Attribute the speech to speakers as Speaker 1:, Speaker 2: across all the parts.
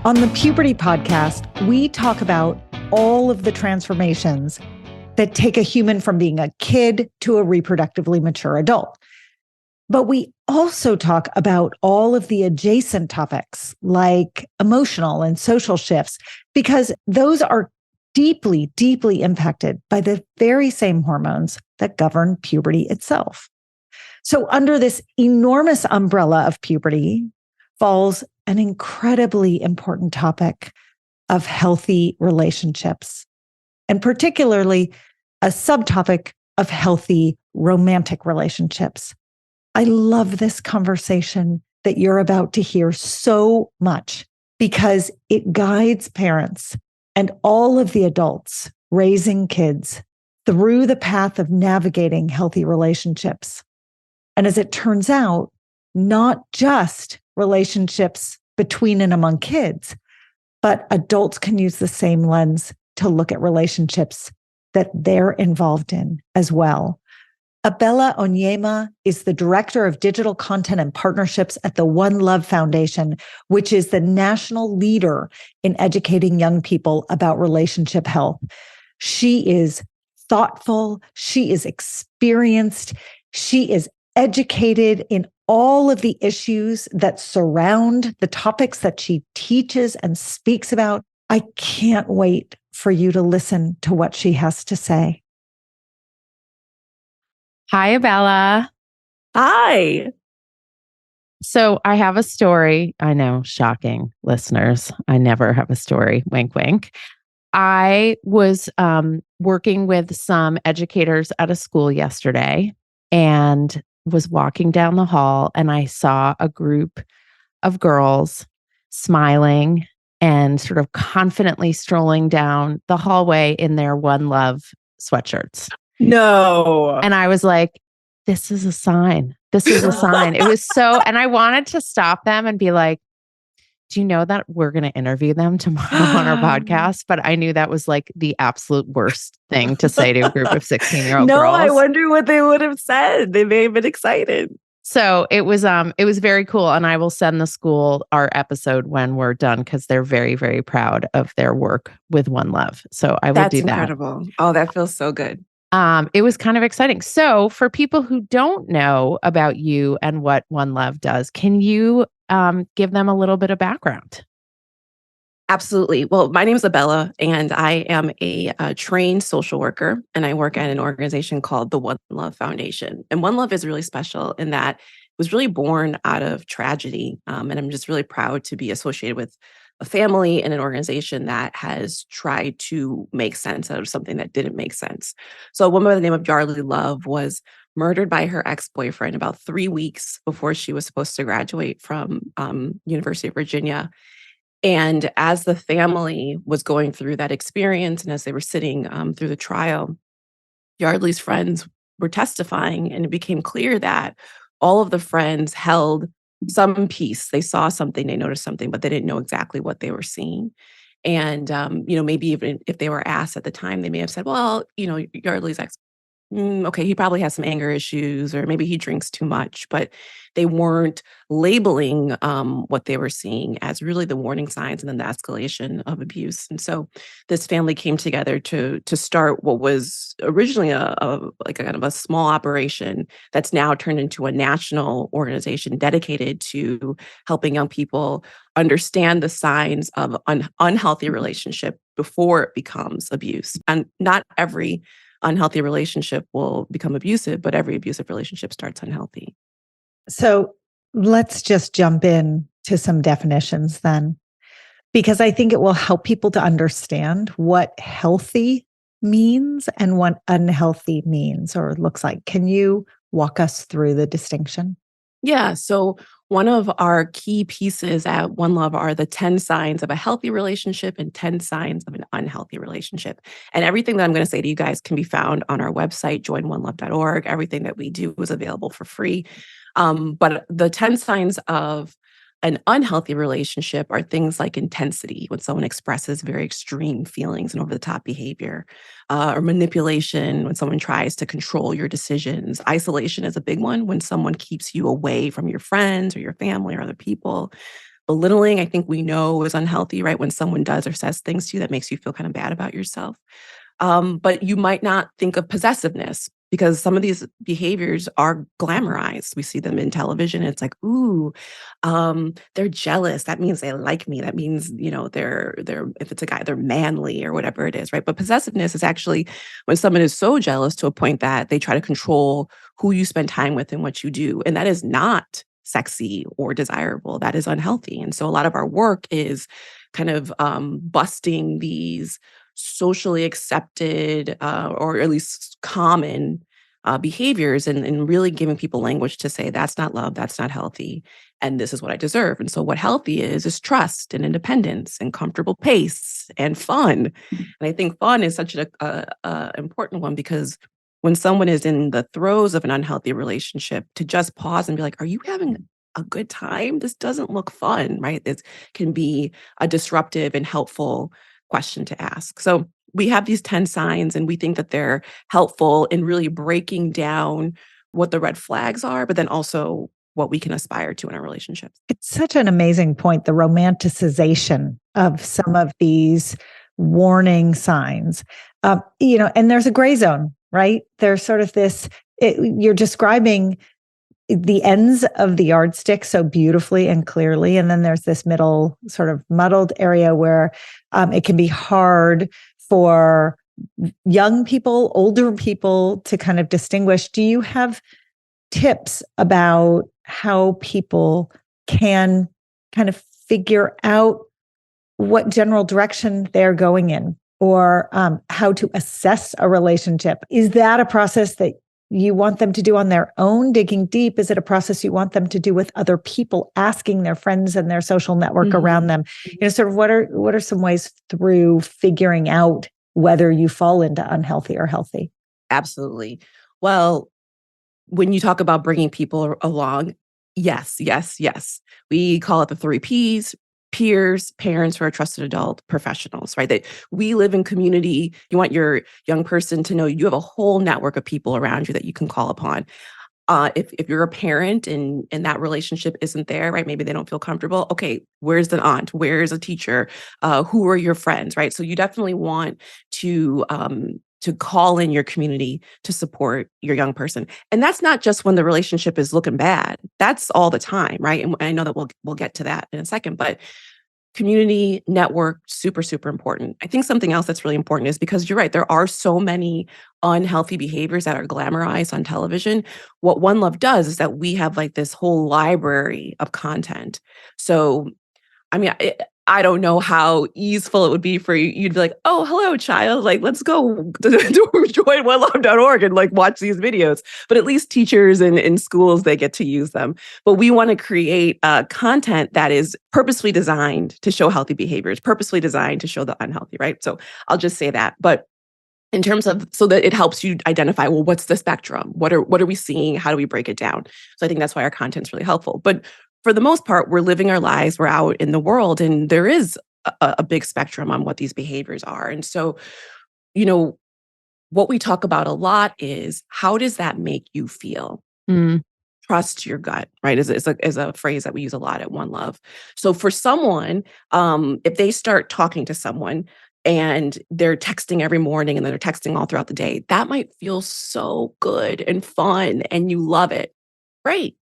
Speaker 1: On the Puberty podcast, we talk about all of the transformations that take a human from being a kid to a reproductively mature adult. But we also talk about all of the adjacent topics like emotional and social shifts, because those are deeply, deeply impacted by the very same hormones that govern puberty itself. So under this enormous umbrella of puberty falls an incredibly important topic of healthy relationships, and particularly a subtopic of healthy romantic relationships. I love this conversation that you're about to hear so much because it guides parents and all of the adults raising kids through the path of navigating healthy relationships. And as it turns out, not just relationships between and among kids, but adults can use the same lens to look at relationships that they're involved in as well. Ebele Onyema is the Director of Digital Content and Partnerships at the OneLove Foundation, which is the national leader in educating young people about relationship health. She is thoughtful, she is experienced, she is educated in all of the issues that surround the topics that she teaches and speaks about. I can't wait for you to listen to what she has to say.
Speaker 2: Hi, Ebele.
Speaker 3: Hi.
Speaker 2: So I have a story. I know, shocking listeners. I never have a story. Wink, wink. I was working with some educators at a school yesterday and was walking down the hall, and I saw a group of girls smiling and sort of confidently strolling down the hallway in their OneLove sweatshirts.
Speaker 3: No.
Speaker 2: And I was like, this is a sign. This is a sign. It was so, and I wanted to stop them and be like, do you know that we're going to interview them tomorrow on our podcast? But I knew that was like the absolute worst thing to say to a group of 16-year-old
Speaker 3: no,
Speaker 2: girls.
Speaker 3: I wonder what they would have said. They may have been excited.
Speaker 2: So it was very cool. And I will send the school our episode when we're done because they're very, very proud of their work with OneLove. So I will do that.
Speaker 3: That's incredible. Oh, that feels so good.
Speaker 2: It was kind of exciting. So for people who don't know about you and what OneLove does, can you give them a little bit of background?
Speaker 3: Absolutely. Well, my name is Ebele, and I am a trained social worker, and I work at an organization called the OneLove Foundation. And OneLove is really special in that it was really born out of tragedy. And I'm just really proud to be associated with a family and an organization that has tried to make sense out of something that didn't make sense. So a woman by the name of Yardley Love was murdered by her ex-boyfriend about 3 weeks before she was supposed to graduate from University of Virginia. And as the family was going through that experience and as they were sitting through the trial, Yardley's friends were testifying, and it became clear that all of the friends held some piece. They saw something, they noticed something, but they didn't know exactly what they were seeing. And, maybe even if they were asked at the time, they may have said, well, Yardley's okay, he probably has some anger issues, or maybe he drinks too much, but they weren't labeling what they were seeing as really the warning signs and then the escalation of abuse. And so this family came together to start what was originally a kind of a small operation that's now turned into a national organization dedicated to helping young people understand the signs of unhealthy relationship before it becomes abuse. And not every unhealthy relationship will become abusive, but every abusive relationship starts unhealthy.
Speaker 1: So let's just jump in to some definitions then, because I think it will help people to understand what healthy means and what unhealthy means or looks like. Can you walk us through the distinction?
Speaker 3: Yeah. So one of our key pieces at OneLove are the 10 signs of a healthy relationship and 10 signs of an unhealthy relationship. And everything that I'm going to say to you guys can be found on our website, joinonelove.org. Everything that we do is available for free. But the 10 signs of an unhealthy relationship are things like intensity, when someone expresses very extreme feelings and over-the-top behavior, or manipulation, when someone tries to control your decisions. Isolation is a big one, when someone keeps you away from your friends or your family or other people. Belittling, I think we know is unhealthy, right? When someone does or says things to you that makes you feel kind of bad about yourself. But you might not think of possessiveness because some of these behaviors are glamorized. We see them in television. It's like, ooh, they're jealous. That means they like me. That means, they're if it's a guy, they're manly or whatever it is, right? But possessiveness is actually when someone is so jealous to a point that they try to control who you spend time with and what you do. And that is not sexy or desirable. That is unhealthy. And so a lot of our work is kind of busting these socially accepted or at least common behaviors and really giving people language to say that's not love, that's not healthy, and this is what I deserve. And so what healthy is trust and independence and comfortable pace and fun. And I think fun is such a important one because when someone is in the throes of an unhealthy relationship, to just pause and be like, are you having a good time? This doesn't look fun, right? This can be a disruptive and helpful question to ask. So we have these 10 signs and we think that they're helpful in really breaking down what the red flags are, but then also what we can aspire to in our relationships.
Speaker 1: It's such an amazing point, the romanticization of some of these warning signs. And there's a gray zone, right? There's sort of this, you're describing the ends of the yardstick so beautifully and clearly. And then there's this middle sort of muddled area where it can be hard for young people, older people to kind of distinguish. Do you have tips about how people can kind of figure out what general direction they're going in, or how to assess a relationship? Is that a process that you want them to do on their own, digging deep? Is it a process you want them to do with other people, asking their friends and their social network around them? Sort of what are some ways through figuring out whether you fall into unhealthy or healthy?
Speaker 3: Absolutely. Well, when you talk about bringing people along, yes. We call it the 3 Ps: peers, parents who are trusted adult, professionals, right? That we live in community. You want your young person to know you have a whole network of people around you that you can call upon. If you're a parent and that relationship isn't there, right? Maybe they don't feel comfortable. Okay, where's an aunt? Where's a teacher? Who are your friends, right? So you definitely want to call in your community to support your young person. And that's not just when the relationship is looking bad. That's all the time, right? And I know that we'll get to that in a second, but community network, super, super important. I think something else that's really important is because you're right, there are so many unhealthy behaviors that are glamorized on television. What OneLove does is that we have like this whole library of content. So, I mean, I don't know how easeful it would be for you. You'd be like, oh, hello, child. Like, let's go to join OneLove.org and like watch these videos. But at least teachers in schools, they get to use them. But we want to create content that is purposely designed to show healthy behaviors, purposely designed to show the unhealthy, right? So I'll just say that. But in terms of, so that it helps you identify, well, what's the spectrum? What are we seeing? How do we break it down? So I think that's why our content's really helpful. But for the most part, we're living our lives, we're out in the world, and there is a big spectrum on what these behaviors are. And so, what we talk about a lot is, how does that make you feel? Trust your gut, right? Is a phrase that we use a lot at OneLove. So for someone, if they start talking to someone and they're texting every morning and then they're texting all throughout the day, that might feel so good and fun and you love it. Great.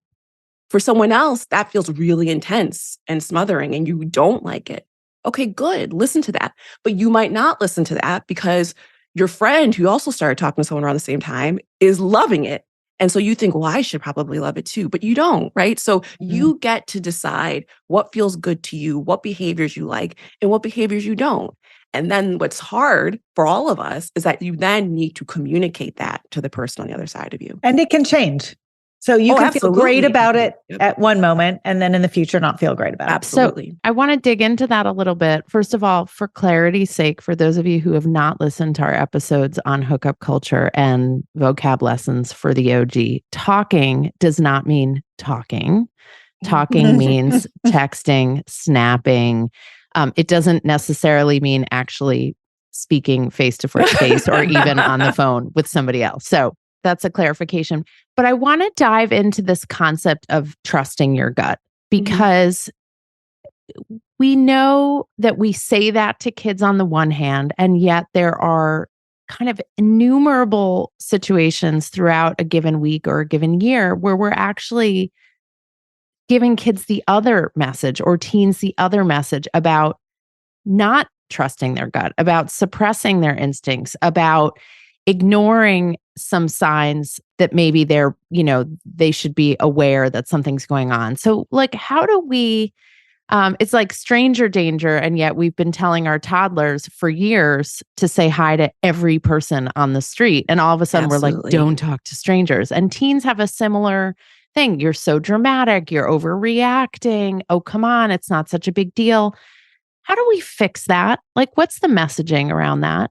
Speaker 3: For someone else, that feels really intense and smothering and you don't like it. Okay, good. Listen to that. But you might not listen to that because your friend who also started talking to someone around the same time is loving it. And so you think, well, I should probably love it too, but you don't, right? So you get to decide what feels good to you, what behaviors you like, and what behaviors you don't. And then what's hard for all of us is that you then need to communicate that to the person on the other side of you.
Speaker 1: And it can change. So you can feel great about it at one moment and then in the future not feel great about it.
Speaker 3: Absolutely.
Speaker 2: So I want to dig into that a little bit. First of all, for clarity's sake, for those of you who have not listened to our episodes on hookup culture and vocab lessons for the OG, talking does not mean talking. Talking means texting, snapping. It doesn't necessarily mean actually speaking face to face or even on the phone with somebody else. So that's a clarification. But I want to dive into this concept of trusting your gut because we know that we say that to kids on the one hand, and yet there are kind of innumerable situations throughout a given week or a given year where we're actually giving kids the other message or teens the other message about not trusting their gut, about suppressing their instincts, about ignoring some signs that maybe they should be aware that something's going on. So, like, how do we, it's like stranger danger. And yet we've been telling our toddlers for years to say hi to every person on the street. And all of a sudden we're like,
Speaker 3: Absolutely.
Speaker 2: don't talk to strangers. And teens have a similar thing. You're so dramatic. You're overreacting. Oh, come on. It's not such a big deal. How do we fix that? Like, what's the messaging around that?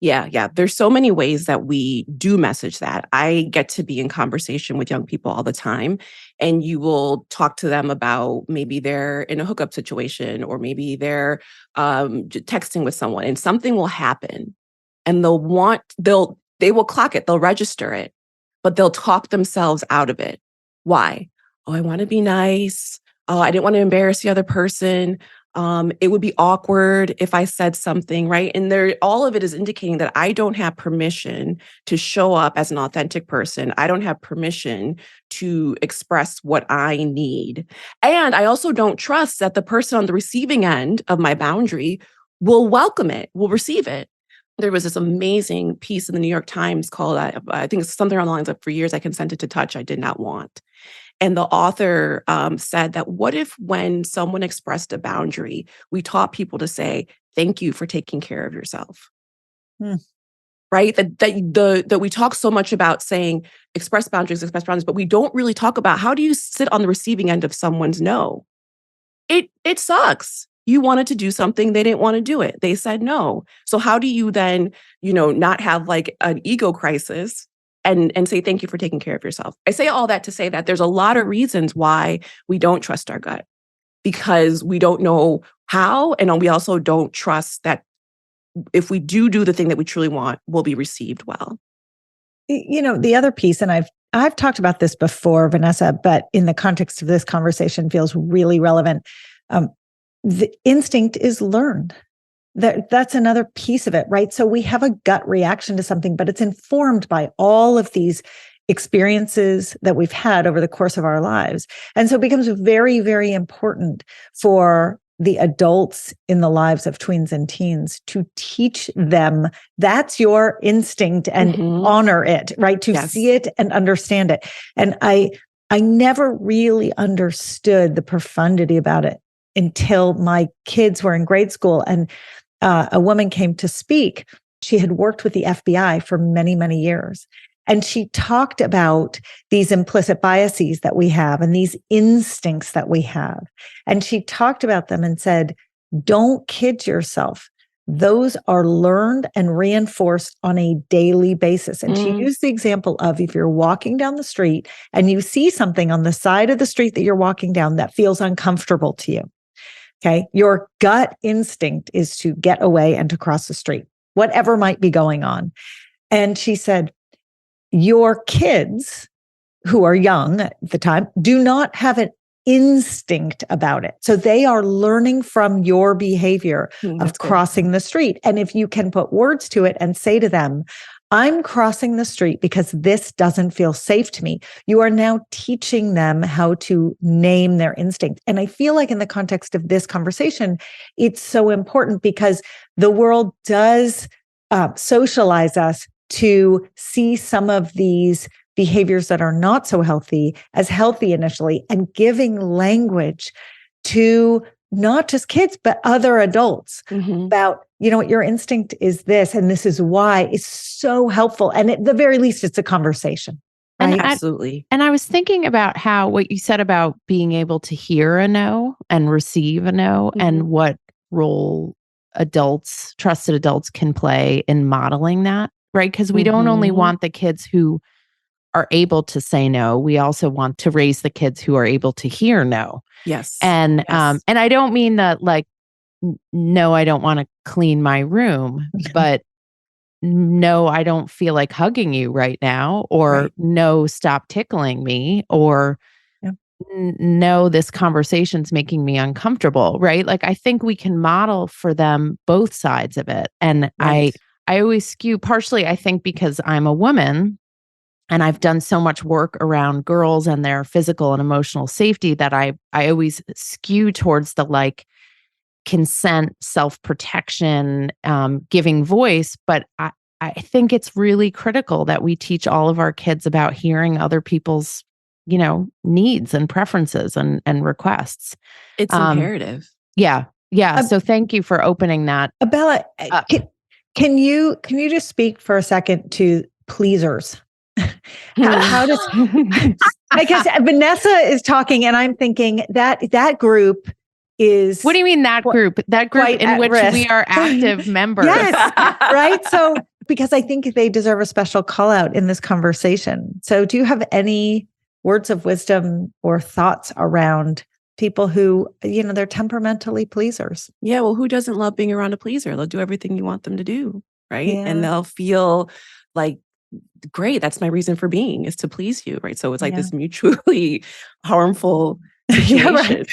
Speaker 3: Yeah. There's so many ways that we do message that. I get to be in conversation with young people all the time, and you will talk to them about maybe they're in a hookup situation, or maybe they're texting with someone, and something will happen, and they will clock it, they'll register it, but they'll talk themselves out of it. Why? Oh, I want to be nice. Oh, I didn't want to embarrass the other person. It would be awkward if I said something, right? And all of it is indicating that I don't have permission to show up as an authentic person. I don't have permission to express what I need. And I also don't trust that the person on the receiving end of my boundary will welcome it, will receive it. There was this amazing piece in the New York Times called, I think it's something along the lines of, "For years I consented to touch I did not want." And the author said that, what if when someone expressed a boundary, we taught people to say, "Thank you for taking care of yourself."
Speaker 1: Hmm.
Speaker 3: Right? That we talk so much about saying express boundaries, but we don't really talk about, how do you sit on the receiving end of someone's no? It sucks. You wanted to do something, they didn't want to do it. They said no. So how do you then, not have like an ego crisis and say thank you for taking care of yourself? I say all that to say that there's a lot of reasons why we don't trust our gut, because we don't know how, and we also don't trust that if we do the thing that we truly want, we'll be received well.
Speaker 1: The other piece, and I've talked about this before, Vanessa, but in the context of this conversation feels really relevant. The instinct is learned. That's another piece of it, right? So we have a gut reaction to something, but it's informed by all of these experiences that we've had over the course of our lives. And so it becomes very, very important for the adults in the lives of tweens and teens to teach them that's your instinct and honor it, right? To see it and understand it. And I never really understood the profundity about it until my kids were in grade school, and a woman came to speak. She had worked with the FBI for many, many years. And she talked about these implicit biases that we have and these instincts that we have. And she talked about them and said, don't kid yourself. Those are learned and reinforced on a daily basis. And she used the example of, if you're walking down the street and you see something on the side of the street that you're walking down that feels uncomfortable to you. Okay. Your gut instinct is to get away and to cross the street, whatever might be going on. And she said, your kids who are young at the time do not have an instinct about it. So they are learning from your behavior of crossing the street. And if you can put words to it and say to them, I'm crossing the street because this doesn't feel safe to me, you are now teaching them how to name their instinct. And I feel like in the context of this conversation, it's so important because the world does socialize us to see some of these behaviors that are not so healthy as healthy initially, and giving language to not just kids, but other adults about, what your instinct is this, and this is why, is so helpful. And at the very least, it's a conversation. Right?
Speaker 3: And absolutely.
Speaker 2: And I was thinking about how what you said about being able to hear a no and receive a no, and what role trusted adults can play in modeling that, right? Because we don't only want the kids who are able to say no, we also want to raise the kids who are able to hear no.
Speaker 3: Yes.
Speaker 2: And I don't mean that like, no, I don't want to clean my room, but no, I don't feel like hugging you right now, or no, stop tickling me, or no, this conversation's making me uncomfortable, right? Like, I think we can model for them both sides of it. And
Speaker 3: Right.
Speaker 2: I always skew partially, I think, because I'm a woman and I've done so much work around girls and their physical and emotional safety that I always skew towards the like consent, self-protection, giving voice. But I think it's really critical that we teach all of our kids about hearing other people's, needs and preferences and requests.
Speaker 3: It's imperative.
Speaker 2: Yeah. Yeah.
Speaker 1: Um,
Speaker 2: So thank you for opening that
Speaker 1: Ebele,
Speaker 2: up.
Speaker 1: can you just speak for a second to pleasers? How does because Vanessa is talking and I'm thinking that group is
Speaker 2: What do you mean that group? That group
Speaker 1: quite
Speaker 2: in
Speaker 1: at
Speaker 2: which
Speaker 1: risk.
Speaker 2: we are active members.
Speaker 1: Yes, right. So because I think they deserve a special call out in this conversation. So do you have any words of wisdom or thoughts around people who, they're temperamentally pleasers?
Speaker 3: Yeah, well, who doesn't love being around a pleaser? They'll do everything you want them to do, right?
Speaker 1: Yeah.
Speaker 3: And they'll feel like, great, that's my reason for being, is to please you, right? So it's like this mutually harmful situation.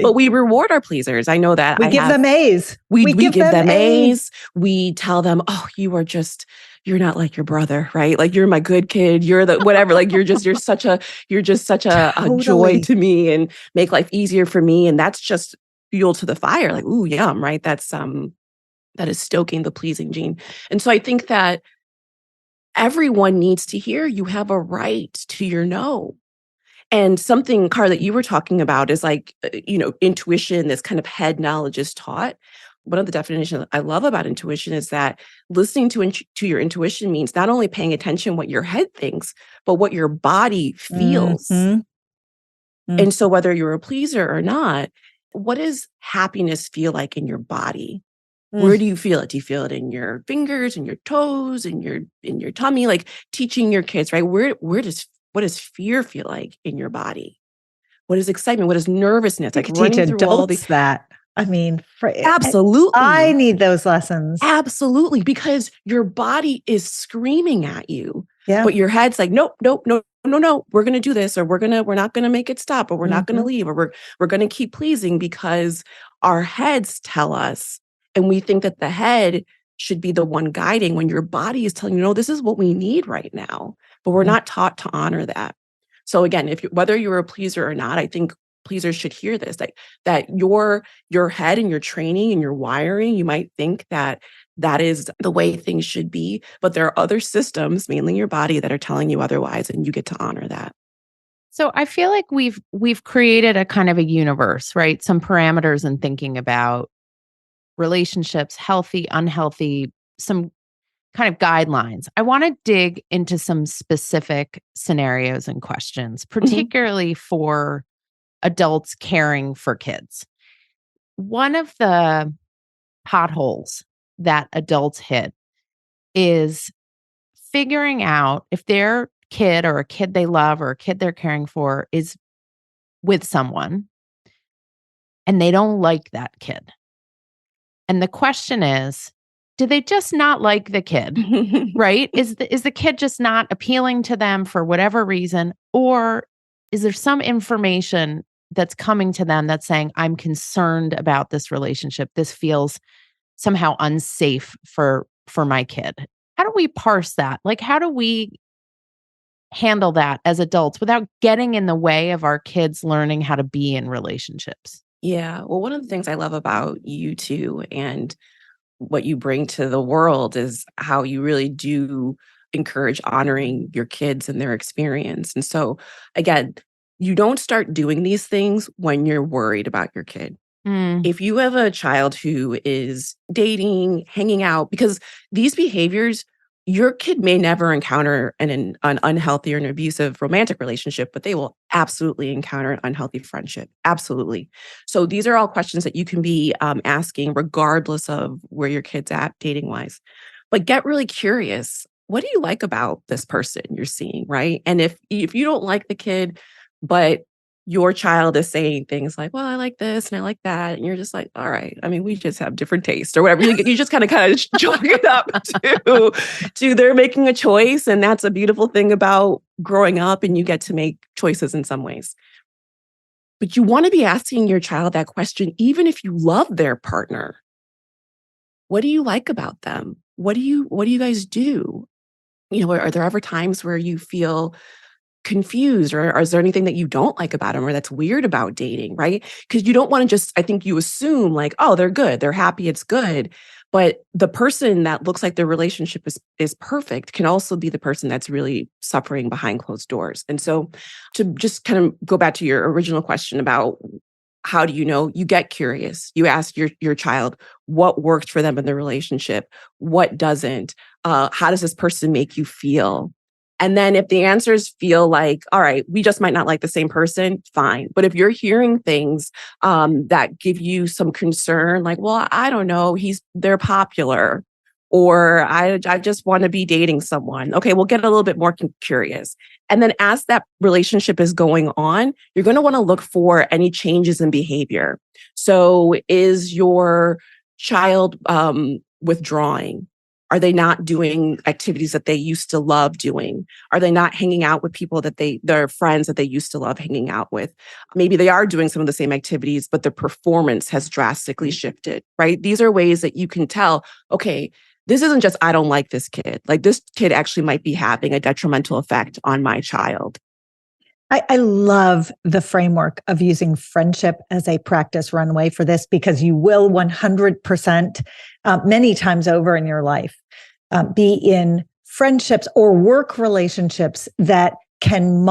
Speaker 3: But we reward our pleasers. I know that.
Speaker 1: We give them A's.
Speaker 3: We give them A's. We tell them, oh, you're not like your brother, right? Like, you're my good kid. You're the whatever. Like, you're just such a
Speaker 1: Totally.
Speaker 3: joy to me and make life easier for me. And that's just fuel to the fire. Like, ooh, yum, right? That is stoking the pleasing gene. And so I think that everyone needs to hear you have a right to your no. And something, Car, that you were talking about is like, intuition, this kind of head knowledge is taught. One of the definitions I love about intuition is that listening to your intuition means not only paying attention what your head thinks, but what your body feels.
Speaker 1: Mm-hmm.
Speaker 3: And so whether you're a pleaser or not, what does happiness feel like in your body? Where do you feel it? Do you feel it in your fingers, in your toes, in your tummy? Like, teaching your kids, right? What does fear feel like in your body? What is excitement? What is nervousness? Like,
Speaker 1: teach
Speaker 3: running through all
Speaker 1: adults that. I mean,
Speaker 3: absolutely.
Speaker 1: I need those lessons.
Speaker 3: Absolutely, because your body is screaming at you.
Speaker 1: Yeah.
Speaker 3: But your head's like, nope, no. We're going to do this, or we're not going to make it stop, or we're not going to leave, or we're going to keep pleasing, because our heads tell us, and we think that the head should be the one guiding, when your body is telling you, no, this is what we need right now. But we're not taught to honor that. So again, whether you're a pleaser or not, I think pleasers should hear this, that your head and your training and your wiring, you might think that is the way things should be, but there are other systems, mainly your body, that are telling you otherwise, and you get to honor that.
Speaker 2: So I feel like we've created a kind of a universe, right? Some parameters in thinking about relationships, healthy, unhealthy, some kind of guidelines. I want to dig into some specific scenarios and questions, particularly for adults caring for kids. One of the potholes that adults hit is figuring out if their kid or a kid they love or a kid they're caring for is with someone and they don't like that kid. And the question is, do they just not like the kid, right? Is the kid just not appealing to them for whatever reason? Or is there some information that's coming to them that's saying, I'm concerned about this relationship. This feels somehow unsafe for my kid. How do we parse that? Like, how do we handle that as adults without getting in the way of our kids learning how to be in relationships?
Speaker 3: Yeah. Well, one of the things I love about you two and what you bring to the world is how you really do encourage honoring your kids and their experience. And so, again, you don't start doing these things when you're worried about your kid. If you have a child who is dating, hanging out, because these behaviors, your kid may never encounter an unhealthy or an abusive romantic relationship, but they will absolutely encounter an unhealthy friendship. Absolutely. So these are all questions that you can be asking regardless of where your kid's at dating-wise. But get really curious. What do you like about this person you're seeing, right? And if you don't like the kid, but your child is saying things like, well, I like this and I like that. And you're just like, all right, I mean, we just have different tastes or whatever. You just kind of chalk it up to they're making a choice. And that's a beautiful thing about growing up and you get to make choices in some ways. But you want to be asking your child that question, even if you love their partner. What do you like about them? What do you guys do? Are there ever times where you feel confused, or is there anything that you don't like about them or that's weird about dating, right? Because you don't want to just, I think you assume like, oh, they're good, they're happy, it's good. But the person that looks like their relationship is perfect can also be the person that's really suffering behind closed doors. And so to just kind of go back to your original question about how do you know, you get curious. You ask your child what worked for them in the relationship, what doesn't, how does this person make you feel? And then if the answers feel like, all right, we just might not like the same person, fine. But if you're hearing things that give you some concern, like, well, I don't know, they're popular, or I just want to be dating someone. Okay, we'll get a little bit more curious. And then as that relationship is going on, you're going to want to look for any changes in behavior. So is your child withdrawing? Are they not doing activities that they used to love doing? Are they not hanging out with people that their friends that they used to love hanging out with? Maybe they are doing some of the same activities, but their performance has drastically shifted, right? These are ways that you can tell, okay, this isn't just, I don't like this kid. Like this kid actually might be having a detrimental effect on my child.
Speaker 1: I love the framework of using friendship as a practice runway for this, because you will 100% many times over in your life be in friendships or work relationships that can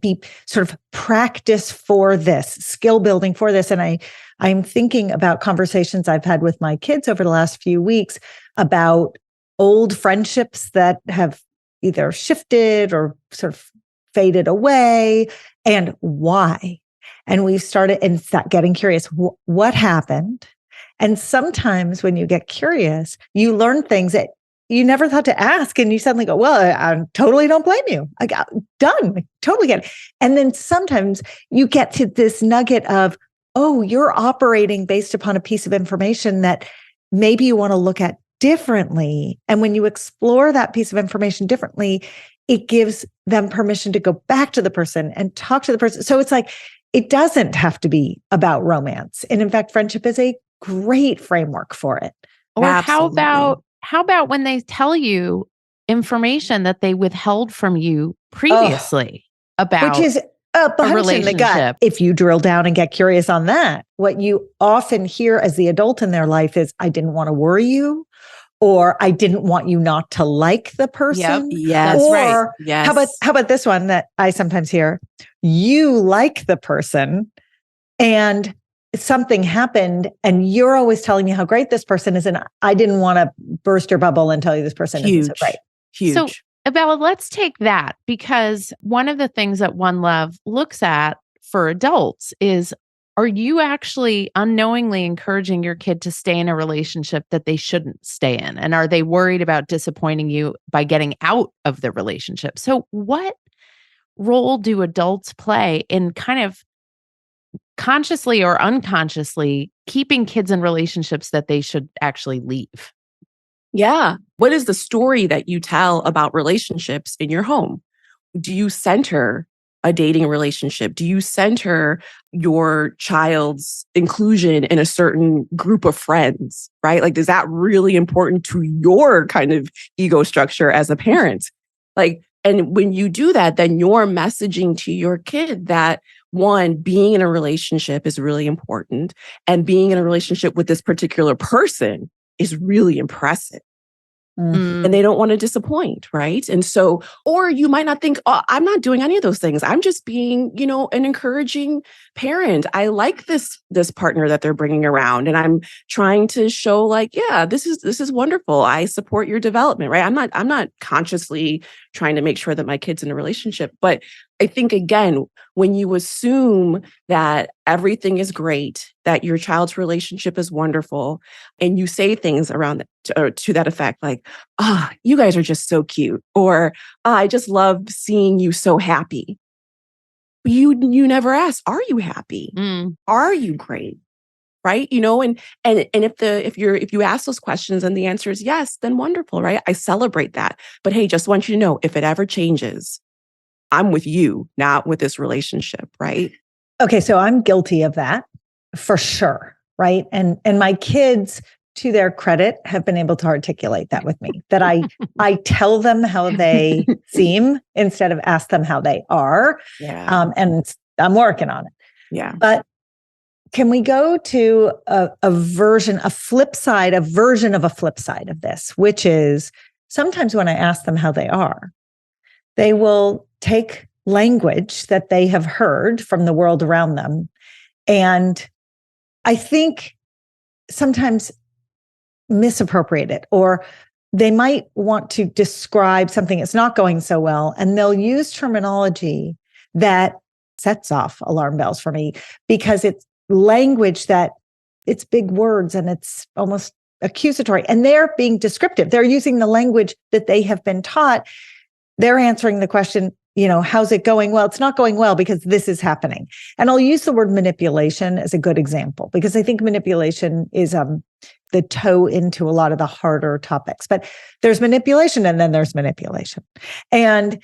Speaker 1: be sort of practice for this, skill building for this. And I'm thinking about conversations I've had with my kids over the last few weeks about old friendships that have either shifted or sort of faded away, and why. And we've started and getting curious. What happened? And sometimes when you get curious, you learn things that you never thought to ask, and you suddenly go, well, I totally don't blame you. I got done. Totally get it. And then sometimes you get to this nugget of, oh, you're operating based upon a piece of information that maybe you want to look at differently. And when you explore that piece of information differently, it gives them permission to go back to the person and talk to the person. So it's like, it doesn't have to be about romance. And in fact, friendship is a great framework for it.
Speaker 2: Or
Speaker 3: Absolutely.
Speaker 2: how about when they tell you information that they withheld from you previously about,
Speaker 1: which is a punch in the gut. If you drill down and get curious on that, what you often hear as the adult in their life is, I didn't want to worry you, or I didn't want you not to like the person.
Speaker 2: Yep. Yes.
Speaker 1: Or
Speaker 2: right.
Speaker 3: Yes.
Speaker 1: How about this one that I sometimes hear? You like the person and something happened and you're always telling me how great this person is. And I didn't want to burst your bubble and tell you this person isn't so great.
Speaker 3: Huge.
Speaker 2: So, Ebele, let's take that, because one of the things that OneLove looks at for adults is, are you actually unknowingly encouraging your kid to stay in a relationship that they shouldn't stay in? And are they worried about disappointing you by getting out of the relationship? So what role do adults play in kind of consciously or unconsciously keeping kids in relationships that they should actually leave?
Speaker 3: Yeah. What is the story that you tell about relationships in your home? Do you center a dating relationship? Do you center your child's inclusion in a certain group of friends, right? Like, is that really important to your kind of ego structure as a parent? Like, and when you do that, then you're messaging to your kid that, one, being in a relationship is really important, and being in a relationship with this particular person is really impressive. And they don't want to disappoint, right? And so, or you might not think, oh, I'm not doing any of those things. I'm just being, an encouraging parent. I like this partner that they're bringing around, and I'm trying to show, like, yeah, this is wonderful. I support your development, right? I'm not consciously trying to make sure that my kid's in a relationship, but I think, again, when you assume that everything is great, that your child's relationship is wonderful, and you say things around to that effect, like, you guys are just so cute, or I just love seeing you so happy. You never ask, are you happy? Are you great? Right? And if you ask those questions and the answer is yes, then wonderful, right? I celebrate that. But hey, just want you to know, if it ever changes, I'm with you, not with this relationship, right?
Speaker 1: Okay, so I'm guilty of that for sure, right? And my kids, to their credit, have been able to articulate that with me, that I tell them how they seem instead of ask them how they are.
Speaker 3: Yeah.
Speaker 1: And I'm working on it.
Speaker 3: Yeah.
Speaker 1: But can we go to a version of a flip side of this, which is sometimes when I ask them how they are, they will take language that they have heard from the world around them. And I think sometimes misappropriate it, or they might want to describe something that's not going so well. And they'll use terminology that sets off alarm bells for me, because it's language that it's big words and it's almost accusatory, and they're being descriptive. They're using the language that they have been taught. They're answering the question, how's it going? Well, it's not going well because this is happening. And I'll use the word manipulation as a good example, because I think manipulation is the toe into a lot of the harder topics. But there's manipulation and then there's manipulation. And,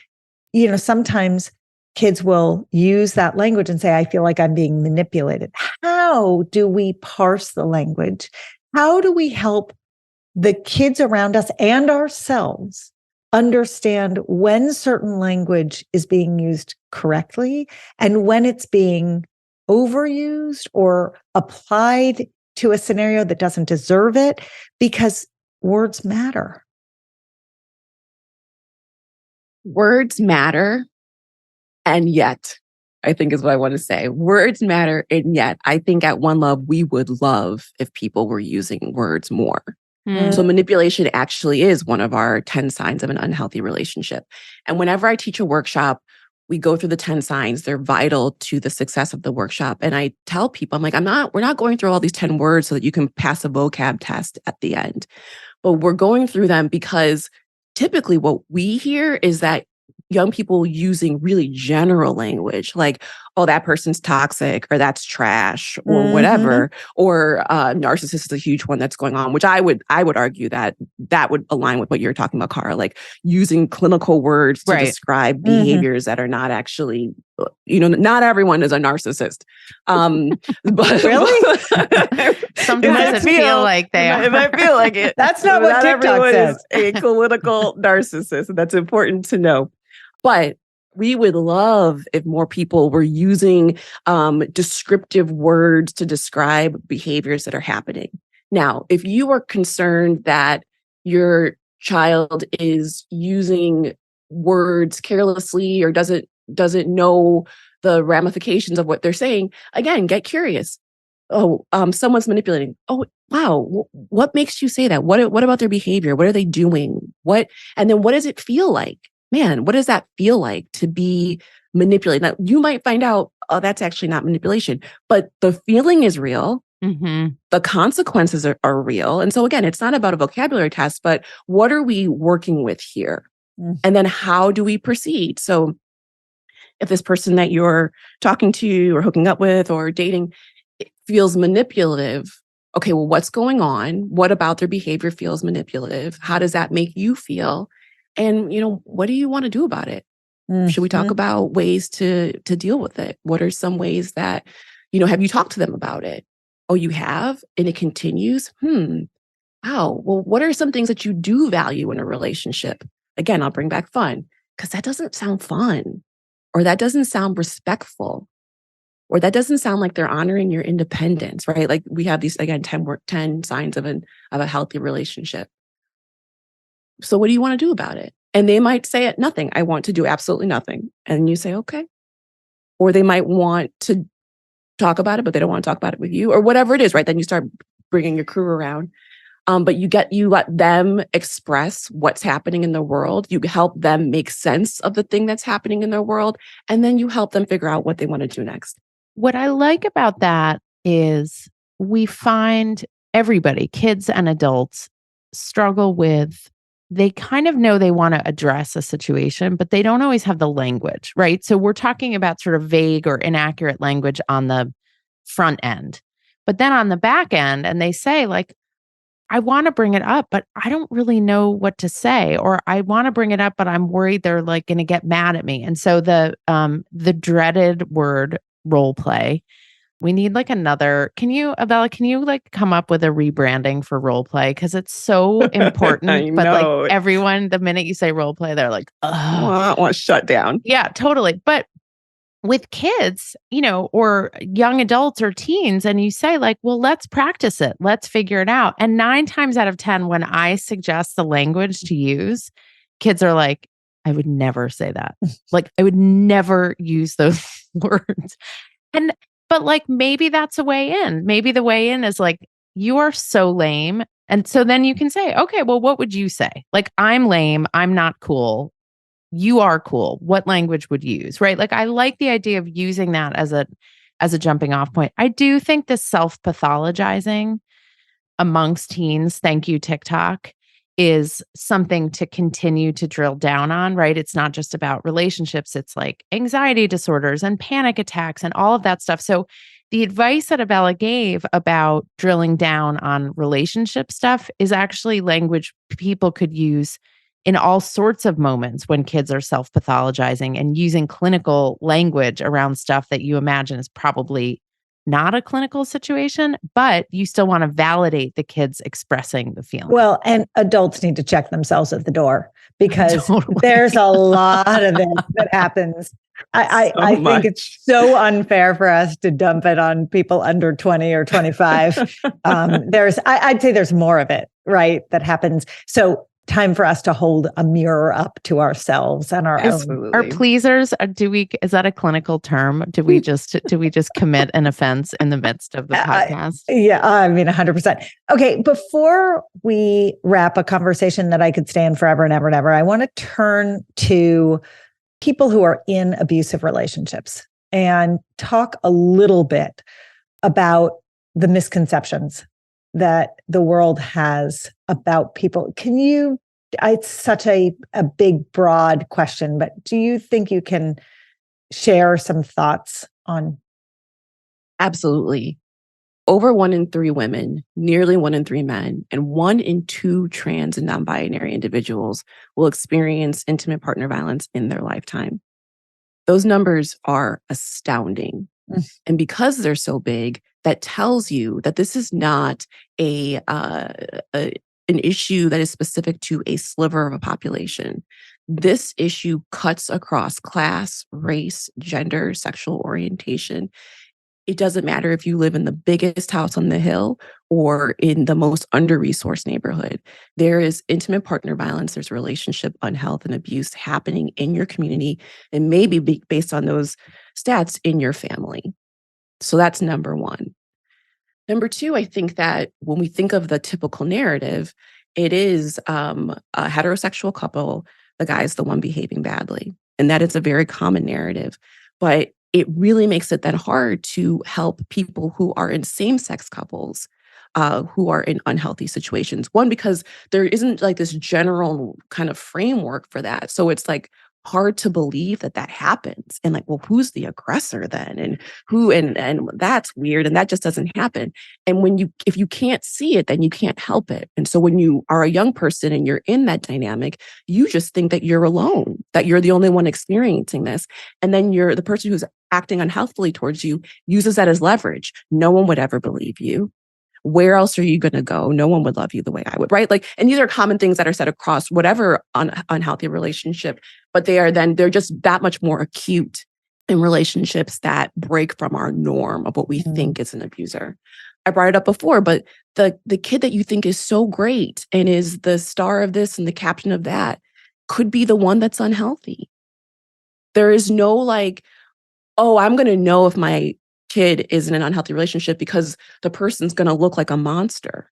Speaker 1: sometimes kids will use that language and say, I feel like I'm being manipulated. How do we parse the language? How do we help the kids around us and ourselves understand when certain language is being used correctly and when it's being overused or applied to a scenario that doesn't deserve it? Because words matter.
Speaker 3: Words matter. And yet, I think is what I want to say. Words matter. And yet, I think at OneLove, we would love if people were using words more. So manipulation actually is one of our 10 signs of an unhealthy relationship. And whenever I teach a workshop, we go through the 10 signs. They're vital to the success of the workshop. And I tell people, I'm like, we're not going through all these 10 words so that you can pass a vocab test at the end. But we're going through them because typically what we hear is that young people using really general language, like, oh, that person's toxic, or that's trash, or whatever, or narcissist is a huge one that's going on, which I would argue that would align with what you're talking about, Cara, like using clinical words to describe behaviors that are not actually, not everyone is a narcissist. But
Speaker 1: really?
Speaker 2: Sometimes I feel like they are.
Speaker 3: It might feel like it.
Speaker 1: That's not what TikTok says.
Speaker 3: Is a clinical narcissist. And that's important to know. But we would love if more people were using descriptive words to describe behaviors that are happening. Now, if you are concerned that your child is using words carelessly or doesn't know the ramifications of what they're saying, again, get curious. Oh, someone's manipulating. Oh, wow. What makes you say that? What about their behavior? What are they doing? And then what does it feel like? Man, what does that feel like to be manipulated? Now, you might find out, oh, that's actually not manipulation, but the feeling is real. The consequences are real. And so again, it's not about a vocabulary test, but what are we working with here? And then how do we proceed? So if this person that you're talking to or hooking up with or dating feels manipulative, okay, well, what's going on? What about their behavior feels manipulative? How does that make you feel? And, what do you want to do about it? Should we talk about ways to deal with it? What are some ways that, have you talked to them about it? Oh, you have? And it continues? Wow. Well, what are some things that you do value in a relationship? Again, I'll bring back fun, because that doesn't sound fun, or that doesn't sound respectful, or that doesn't sound like they're honoring your independence, right? Like we have these, again, 10 signs of a healthy relationship. So what do you want to do about it? And they might say nothing. I want to do absolutely nothing. And you say, okay. Or they might want to talk about it, but they don't want to talk about it with you, or whatever it is, right? Then you start bringing your crew around. But you let them express what's happening in the world. You help them make sense of the thing that's happening in their world. And then you help them figure out what they want to do next.
Speaker 2: What I like about that is we find everybody, kids and adults, struggle with, they kind of know they want to address a situation, but they don't always have the language, right? So we're talking about sort of vague or inaccurate language on the front end. But then on the back end, and they say like, I want to bring it up, but I don't really know what to say, or I want to bring it up, but I'm worried they're like going to get mad at me. And so the dreaded word role play, we need like another. Can you, Abella, can you like come up with a rebranding for role play? Because it's so important.
Speaker 3: I
Speaker 2: But like
Speaker 3: know.
Speaker 2: everyone, the minute you say role play, they're like, ugh.
Speaker 3: Want shut down.
Speaker 2: Yeah, totally. But with kids, or young adults or teens, and you say, like, well, let's practice it, let's figure it out. And 9 times out of 10, when I suggest the language to use, kids are like, I would never say that. Like, I would never use those words. And, but like, maybe that's a way in. Maybe the way in is like, you are so lame. And so then you can say, okay, well, what would you say? Like, I'm lame. I'm not cool. You are cool. What language would you use? Right. Like, I like the idea of using that as a jumping off point. I do think the self-pathologizing amongst teens, thank you, TikTok, is something to continue to drill down on, right? It's not just about relationships. It's like anxiety disorders and panic attacks and all of that stuff. So the advice that Abella gave about drilling down on relationship stuff is actually language people could use in all sorts of moments when kids are self-pathologizing and using clinical language around stuff that you imagine is probably not a clinical situation, but you still want to validate the kids expressing the feeling.
Speaker 1: Well, and adults need to check themselves at the door because
Speaker 2: Totally.
Speaker 1: there's a lot of it that happens. I think it's so unfair for us to dump it on people under 20 or 25. I'd say there's more of it, right, that happens. So time for us to hold a mirror up to ourselves and our own.
Speaker 2: Are pleasers, is that a clinical term? Do we just commit an offense in the midst of the podcast?
Speaker 1: Yeah, I mean, 100%. Okay, before we wrap a conversation that I could stand forever and ever and ever, I want to turn to people who are in abusive relationships and talk a little bit about the misconceptions that the world has about people. It's such a big, broad question, but do you think you can share some thoughts on?
Speaker 3: Absolutely. Over 1 in 3 women, nearly 1 in 3 men, and 1 in 2 trans and non-binary individuals will experience intimate partner violence in their lifetime. Those numbers are astounding. And because they're so big, that tells you that this is not an issue that is specific to a sliver of a population. This issue cuts across class, race, gender, sexual orientation. It doesn't matter if you live in the biggest house on the hill or in the most under-resourced neighborhood. There is intimate partner violence, there's relationship unhealth and abuse happening in your community, and maybe based on those stats in your family. So that's number one. Number two, I think that when we think of the typical narrative, it is a heterosexual couple, the guy's the one behaving badly. And that is a very common narrative. But it really makes it then hard to help people who are in same-sex couples who are in unhealthy situations. One, because there isn't like this general kind of framework for that. So it's like hard to believe that that happens. And like, well, who's the aggressor then? And who, and that's weird. And that just doesn't happen. And if you can't see it, then you can't help it. And so when you are a young person and you're in that dynamic, you just think that you're alone, that you're the only one experiencing this. And then the person who's acting unhealthily towards you uses that as leverage. No one would ever believe you. Where else are you going to go? No one would love you the way I would, right? Like, and these are common things that are said across whatever unhealthy relationship, but they're just that much more acute in relationships that break from our norm of what we think is an abuser. I brought it up before, but the kid that you think is so great and is the star of this and the captain of that could be the one that's unhealthy. There is no like, oh, I'm going to know if my kid is in an unhealthy relationship because the person's going to look like a monster.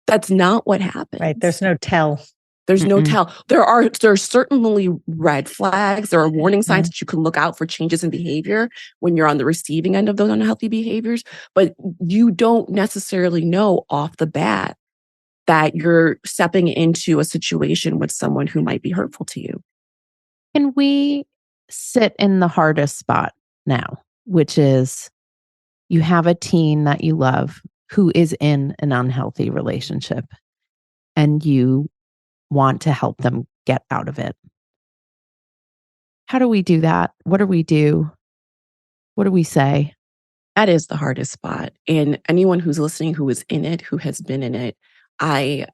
Speaker 3: That's not what happens.
Speaker 1: Right. There's no tell.
Speaker 3: There's no tell. There's certainly red flags. There are warning signs that you can look out for changes in behavior when you're on the receiving end of those unhealthy behaviors, but you don't necessarily know off the bat that you're stepping into a situation with someone who might be hurtful to you.
Speaker 2: Can we sit in the hardest spot now, which is you have a teen that you love who is in an unhealthy relationship and you want to help them get out of it. How do we do that? What do we do? What do we say?
Speaker 3: That is the hardest spot. And anyone who's listening who is in it, who has been in it, I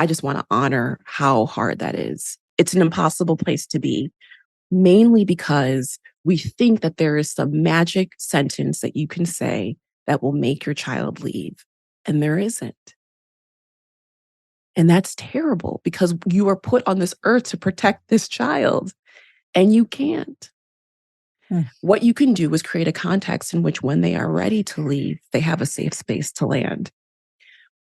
Speaker 3: just want to honor how hard that is. It's an impossible place to be, mainly because we think that there is some magic sentence that you can say that will make your child leave. And there isn't. And that's terrible because you are put on this earth to protect this child and you can't. What you can do is create a context in which when they are ready to leave, they have a safe space to land.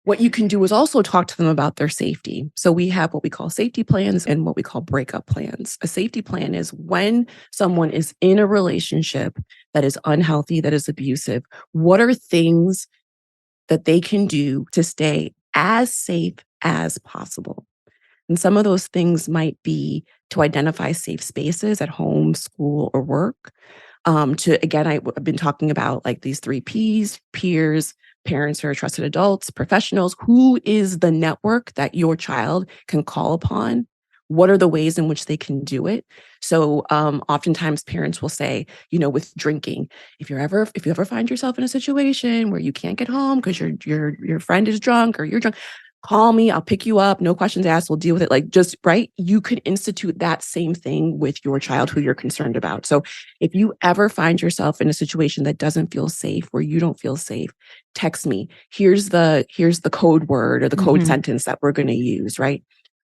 Speaker 3: What you can do is also talk to them about their safety. So we have what we call safety plans and what we call breakup plans. A safety plan is when someone is in a relationship that is unhealthy, that is abusive, what are things that they can do to stay as safe as possible? And some of those things might be to identify safe spaces at home, school, or work. I've been talking about like these 3 Ps: peers, parents or trusted adults, professionals. Who is the network that your child can call upon? What are the ways in which they can do it? So oftentimes parents will say, with drinking, if you ever find yourself in a situation where you can't get home because your friend is drunk or you're drunk, call me, I'll pick you up, no questions asked, we'll deal with it. Like, just right. You could institute that same thing with your child who you're concerned about. So if you ever find yourself in a situation that doesn't feel safe, where you don't feel safe, text me. Here's the code word or the code sentence that we're going to use, right?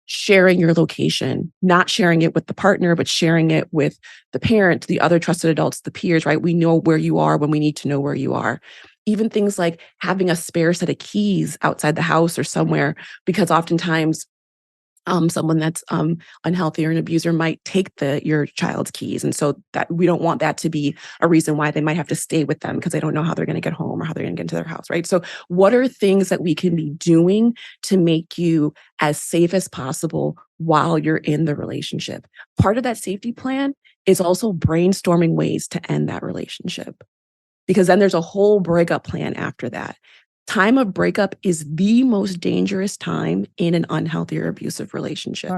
Speaker 3: Sharing your location, not sharing it with the partner, but sharing it with the parent, the other trusted adults, the peers, right? We know where you are when we need to know where you are. Even things like having a spare set of keys outside the house or somewhere, because oftentimes someone that's unhealthy or an abuser might take your child's keys. And so that we don't want that to be a reason why they might have to stay with them because they don't know how they're going to get home or how they're going to get into their house, right? So what are things that we can be doing to make you as safe as possible while you're in the relationship? Part of that safety plan is also brainstorming ways to end that relationship, because then there's a whole breakup plan after that. Time of breakup is the most dangerous time in an unhealthy or abusive relationship.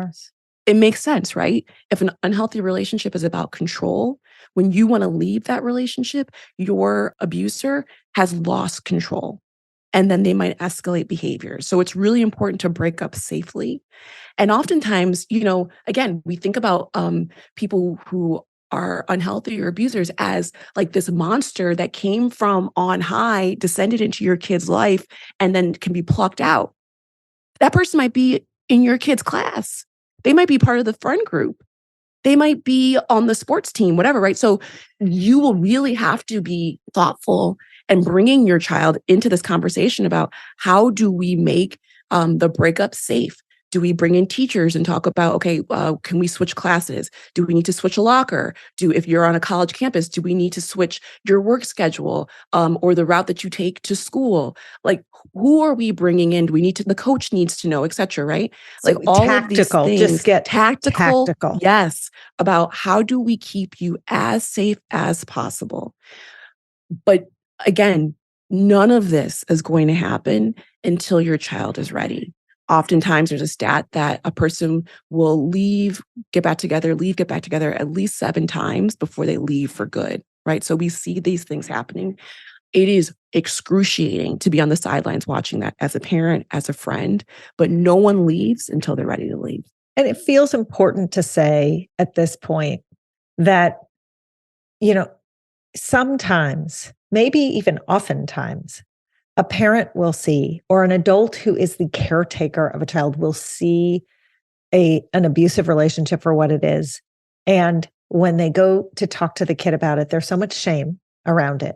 Speaker 3: It makes sense, right? If an unhealthy relationship is about control, when you want to leave that relationship, your abuser has lost control. And then they might escalate behavior. So it's really important to break up safely. And oftentimes, again, we think about people who are unhealthy or abusers as like this monster that came from on high, descended into your kid's life, and then can be plucked out. That person might be in your kid's class. They might be part of the friend group. They might be on the sports team, whatever, right? So you will really have to be thoughtful and bringing your child into this conversation about how do we make the breakup safe? Do we bring in teachers and talk about, okay, can we switch classes? Do we need to switch a locker? If you're on a college campus, do we need to switch your work schedule or the route that you take to school? Like, who are we bringing in? Do we need to, the coach needs to know, et cetera, right?
Speaker 1: So
Speaker 3: like all
Speaker 1: tactical,
Speaker 3: of these things.
Speaker 1: Just get
Speaker 3: tactical. Yes. About how do we keep you as safe as possible? But again, none of this is going to happen until your child is ready. Oftentimes there's a stat that a person will leave, get back together, at least 7 times before they leave for good, right? So we see these things happening. It is excruciating to be on the sidelines watching that as a parent, as a friend, but no one leaves until they're ready to leave.
Speaker 1: And it feels important to say at this point that, sometimes, maybe even oftentimes, a parent will see, or an adult who is the caretaker of a child will see an abusive relationship for what it is. And when they go to talk to the kid about it, there's so much shame around it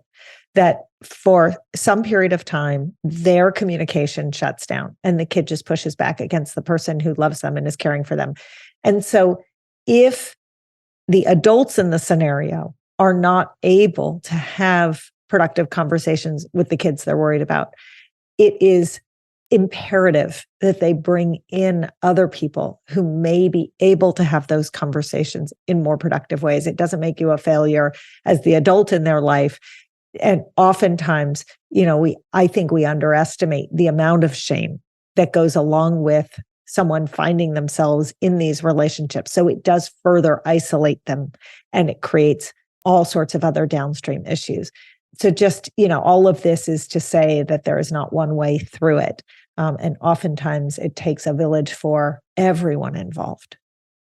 Speaker 1: that for some period of time, their communication shuts down and the kid just pushes back against the person who loves them and is caring for them. And so if the adults in the scenario are not able to have productive conversations with the kids they're worried about, it is imperative that they bring in other people who may be able to have those conversations in more productive ways. It doesn't make you a failure as the adult in their life. And oftentimes, I think we underestimate the amount of shame that goes along with someone finding themselves in these relationships. So it does further isolate them, and it creates all sorts of other downstream issues. So just, all of this is to say that there is not one way through it. And oftentimes it takes a village for everyone involved.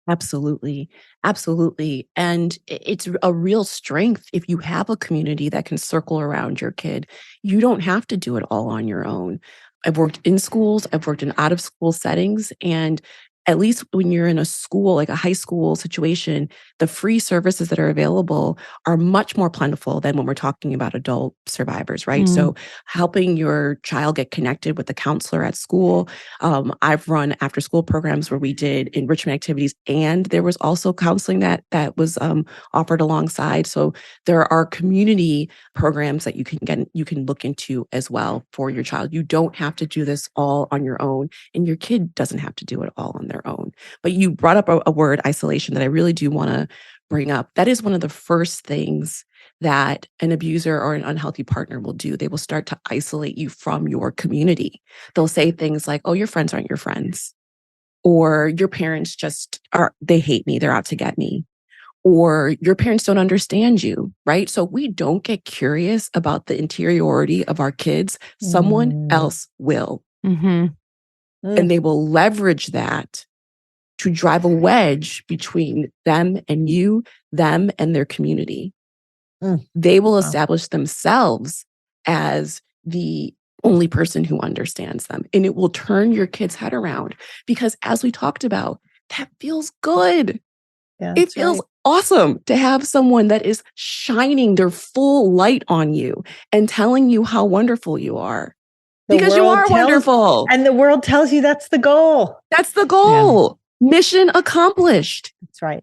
Speaker 3: Absolutely. Absolutely. And it's a real strength if you have a community that can circle around your kid. You don't have to do it all on your own. I've worked in schools, I've worked in out of school settings, and at least when you're in a school, like a high school situation, the free services that are available are much more plentiful than when we're talking about adult survivors, right? So helping your child get connected with the counselor at school. I've run after school programs where we did enrichment activities, and there was also counseling that was offered alongside. So there are community programs that you can look into as well for your child. You don't have to do this all on your own, and your kid doesn't have to do it all on their own. But you brought up a word, isolation, that I really do want to bring up. That is one of the first things that an abuser or an unhealthy partner will do. They will start to isolate you from your community. They'll say things like, oh, your friends aren't your friends. Or your parents they hate me, they're out to get me. Or your parents don't understand you, right? So we don't get curious about the interiority of our kids. Someone else will. And they will leverage that to drive a wedge between them and you, them and their community. They will establish themselves as the only person who understands them. And it will turn your kid's head around because, as we talked about, that feels good. Yeah, it feels awesome to have someone that is shining their full light on you and telling you how wonderful you are. Because you are wonderful.
Speaker 1: And the world tells you that's the goal.
Speaker 3: That's the goal. Yeah. Mission accomplished.
Speaker 1: That's right.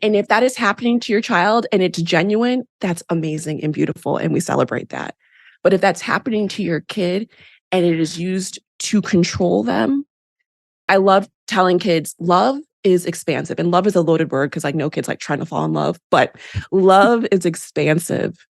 Speaker 3: And if that is happening to your child and it's genuine, that's amazing and beautiful. And we celebrate that. But if that's happening to your kid and it is used to control them, I love telling kids love is expansive. And love is a loaded word because I know kids like trying to fall in love, but love is expansive.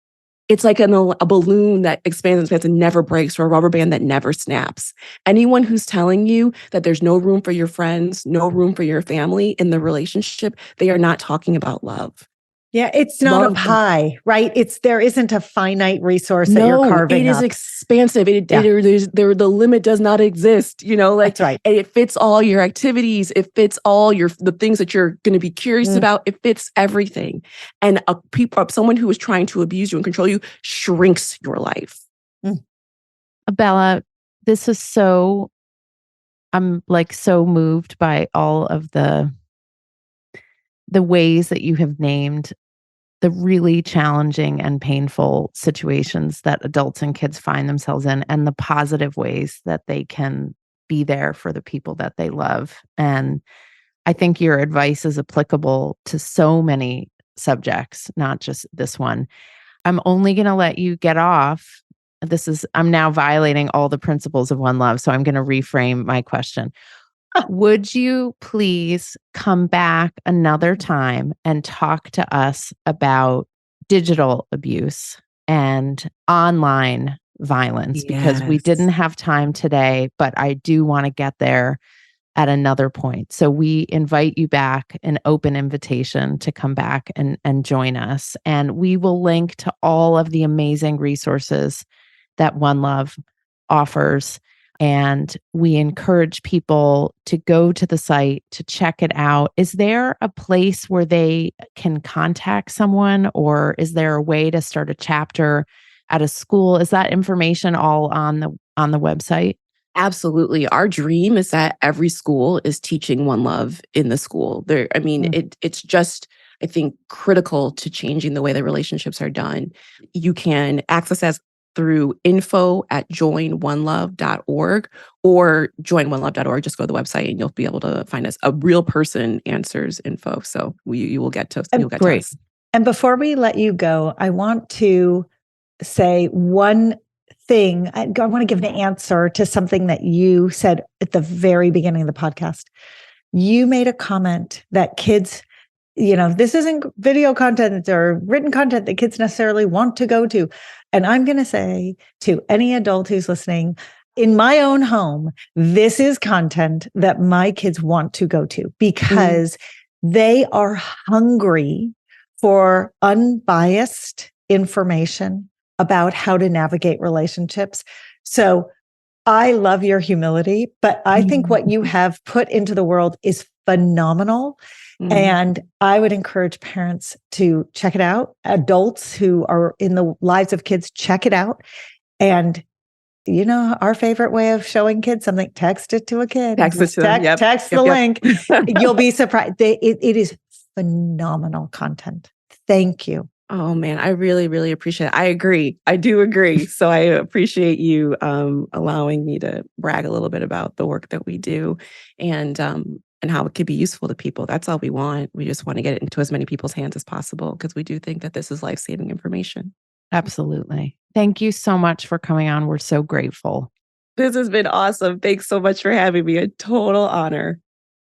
Speaker 3: It's like a balloon that expands and never breaks, or a rubber band that never snaps. Anyone who's telling you that there's no room for your friends, no room for your family in the relationship, they are not talking about love.
Speaker 1: Yeah, it's not a pie, right? There isn't a finite resource that you're carving up.
Speaker 3: It is expansive. The limit does not exist.
Speaker 1: That's right.
Speaker 3: And it fits all your activities. It fits all the things that you're going to be curious about. It fits everything. And someone who is trying to abuse you and control you shrinks your life.
Speaker 2: Ebele, this is I'm like so moved by all of the ways that you have named the really challenging and painful situations that adults and kids find themselves in, and the positive ways that they can be there for the people that they love. And I think your advice is applicable to so many subjects, not just this one. I'm only going to let you get off. I'm now violating all the principles of One Love, so I'm going to reframe my question. Would you please come back another time and talk to us about digital abuse and online violence? Because we didn't have time today, but I do want to get there at another point. So we invite you back, an open invitation to come back and join us. And we will link to all of the amazing resources that One Love offers. And we encourage people to go to the site to check it out. Is there a place where they can contact someone, or is there a way to start a chapter at a school? Is that information all on the website?
Speaker 3: Absolutely. Our dream is that every school is teaching One Love in the school. It's just, I think, critical to changing the way the relationships are done. You can access us through info@joinonelove.org or joinonelove.org. Just go to the website and you'll be able to find us. A real person answers info. So you will get to us.
Speaker 1: And before we let you go, I want to say one thing. I want to give an answer to something that you said at the very beginning of the podcast. You made a comment that kids, this isn't video content or written content that kids necessarily want to go to. And I'm going to say to any adult who's listening, in my own home, this is content that my kids want to go to because they are hungry for unbiased information about how to navigate relationships. So I love your humility, but I think what you have put into the world is phenomenal. And I would encourage parents to check it out. Adults who are in the lives of kids, check it out. And you know, our favorite way of showing kids something, text it to a kid.
Speaker 3: Text it to them. Yep.
Speaker 1: Text the link. You'll be surprised. It is phenomenal content. Thank you.
Speaker 3: Oh man, I really, really appreciate it. I agree. I do agree. So I appreciate you allowing me to brag a little bit about the work that we do and how it could be useful to people. That's all we want. We just want to get it into as many people's hands as possible because we do think that this is life-saving information.
Speaker 2: Absolutely. Thank you so much for coming on. We're so grateful.
Speaker 3: This has been awesome. Thanks so much for having me. A total honor.